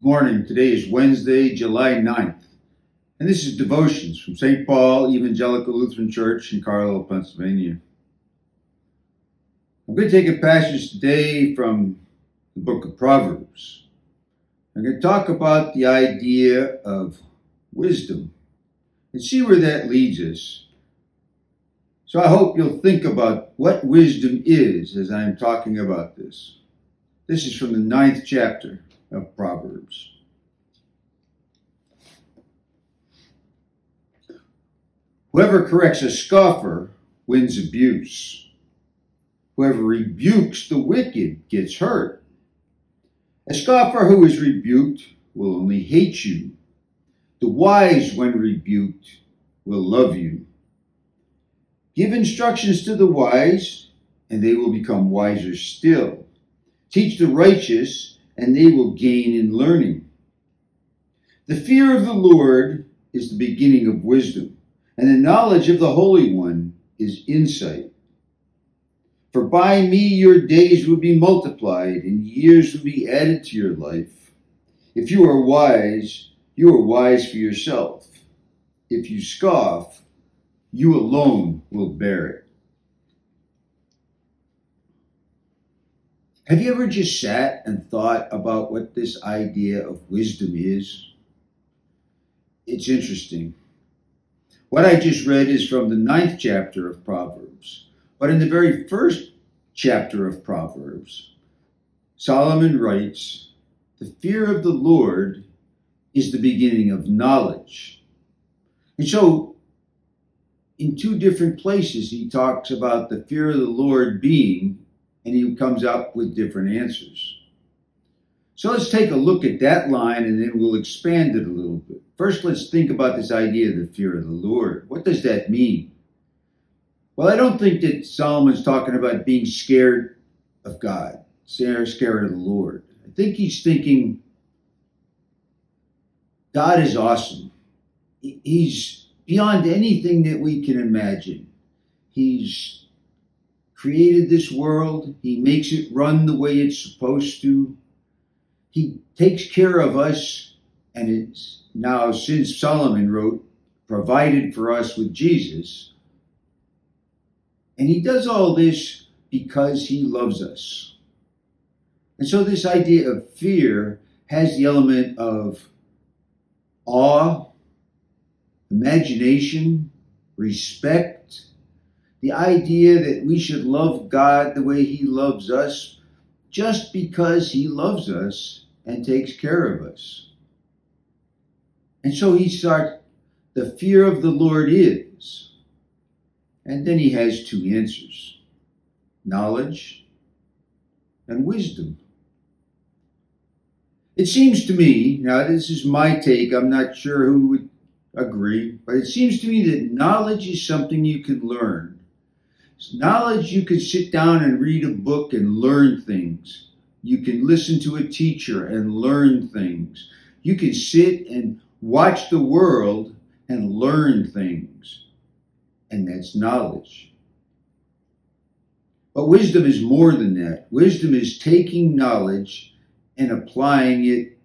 Morning. Today is Wednesday, July 9th, and this is Devotions from St. Paul Evangelical Lutheran Church in Carlisle, Pennsylvania. I'm going to take a passage today from the book of Proverbs. I'm going to talk about the idea of wisdom and see where that leads us. So I hope you'll think about what wisdom is as I'm talking about this. This is from the 9th chapter of Proverbs. Whoever corrects a scoffer wins abuse. Whoever rebukes the wicked gets hurt. A scoffer who is rebuked will only hate you. The wise, when rebuked, will love you. Give instructions to the wise, and they will become wiser still. Teach the righteous, and they will gain in learning. The fear of the Lord is the beginning of wisdom, and the knowledge of the Holy One is insight. For by me your days will be multiplied, and years will be added to your life. If you are wise for yourself. If you scoff, you alone will bear it. Have you ever just sat and thought about what this idea of wisdom is? It's interesting. What I just read is from the 9th chapter of Proverbs. But in the very first chapter of Proverbs, Solomon writes, "The fear of the Lord is the beginning of knowledge." And so, in two different places, he talks about the fear of the Lord being, and he comes up with different answers. So let's take a look at that line and then we'll expand it a little bit. First, let's think about this idea of the fear of the Lord. What does that mean? Well, I don't think that Solomon's talking about being scared of God, scared of the Lord. I think he's thinking God is awesome. He's beyond anything that we can imagine. He's created this world. He makes it run the way it's supposed to. He takes care of us, and it's now, since Solomon wrote, provided for us with Jesus. And he does all this because he loves us. And so this idea of fear has the element of awe, imagination, respect, the idea that we should love God the way he loves us just because he loves us and takes care of us. And so he starts, the fear of the Lord is. And then he has two answers: knowledge and wisdom. It seems to me, now this is my take, I'm not sure who would agree, but it seems to me that knowledge is something you can learn. Knowledge, you can sit down and read a book and learn things. You can listen to a teacher and learn things. You can sit and watch the world and learn things. And that's knowledge. But wisdom is more than that. Wisdom is taking knowledge and applying it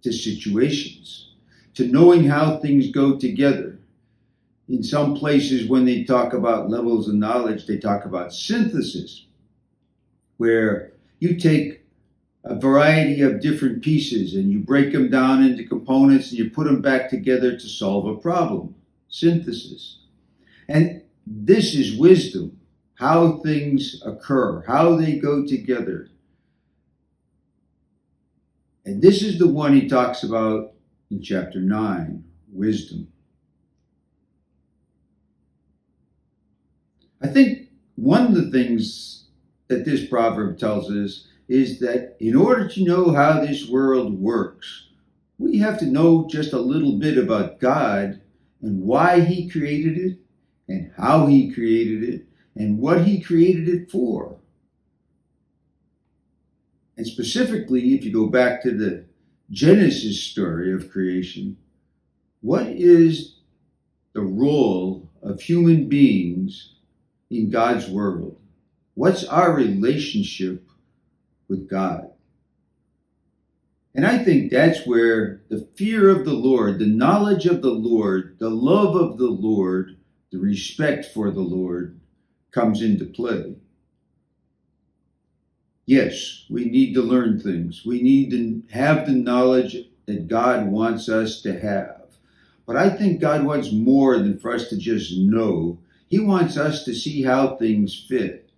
to situations, to knowing how things go together. In some places, when they talk about levels of knowledge, they talk about synthesis, where you take a variety of different pieces and you break them down into components and you put them back together to solve a problem. Synthesis. And this is wisdom, how things occur, how they go together. And this is the one he talks about in chapter 9, wisdom. I think one of the things that this proverb tells us is that in order to know how this world works, we have to know just a little bit about God and why he created it and how he created it and what he created it for. And specifically, if you go back to the Genesis story of creation, what is the role of human beings in God's world? What's our relationship with God? And I think that's where the fear of the Lord, the knowledge of the Lord, the love of the Lord, the respect for the Lord comes into play. Yes, we need to learn things. We need to have the knowledge that God wants us to have. But I think God wants more than for us to just know. He wants us to see how things fit.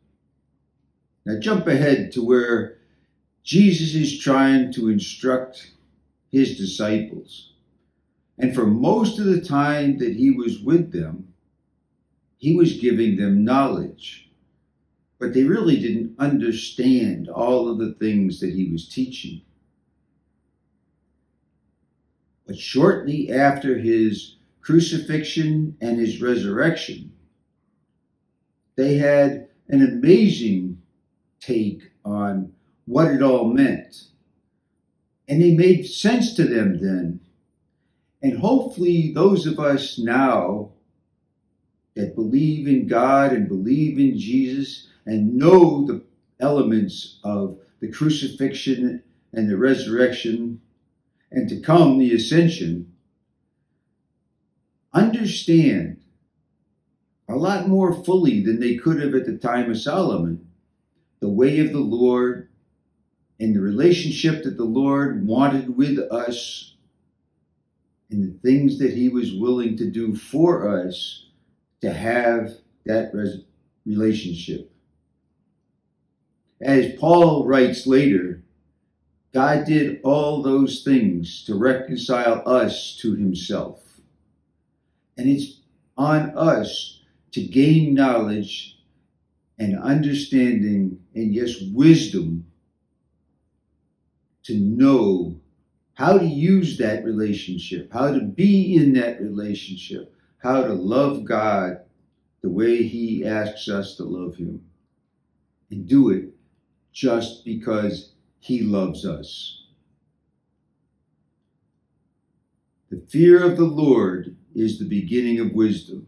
Now jump ahead to where Jesus is trying to instruct his disciples. And for most of the time that he was with them, he was giving them knowledge. But they really didn't understand all of the things that he was teaching. But shortly after his crucifixion and his resurrection, they had an amazing take on what it all meant. And they made sense to them then. And hopefully those of us now that believe in God and believe in Jesus and know the elements of the crucifixion and the resurrection and to come the ascension, understand a lot more fully than they could have at the time of Solomon the way of the Lord and the relationship that the Lord wanted with us and the things that he was willing to do for us to have that relationship. As Paul writes later, God did all those things to reconcile us to himself. And it's on us to gain knowledge and understanding and yes, wisdom to know how to use that relationship, how to be in that relationship, how to love God the way he asks us to love him, and do it just because he loves us. The fear of the Lord is the beginning of wisdom.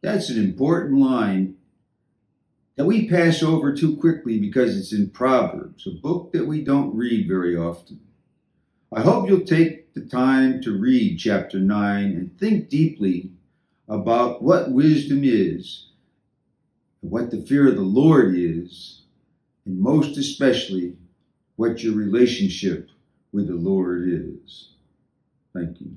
That's an important line that we pass over too quickly because it's in Proverbs, a book that we don't read very often. I hope you'll take the time to read chapter 9 and think deeply about what wisdom is, what the fear of the Lord is, and most especially what your relationship with the Lord is. Thank you.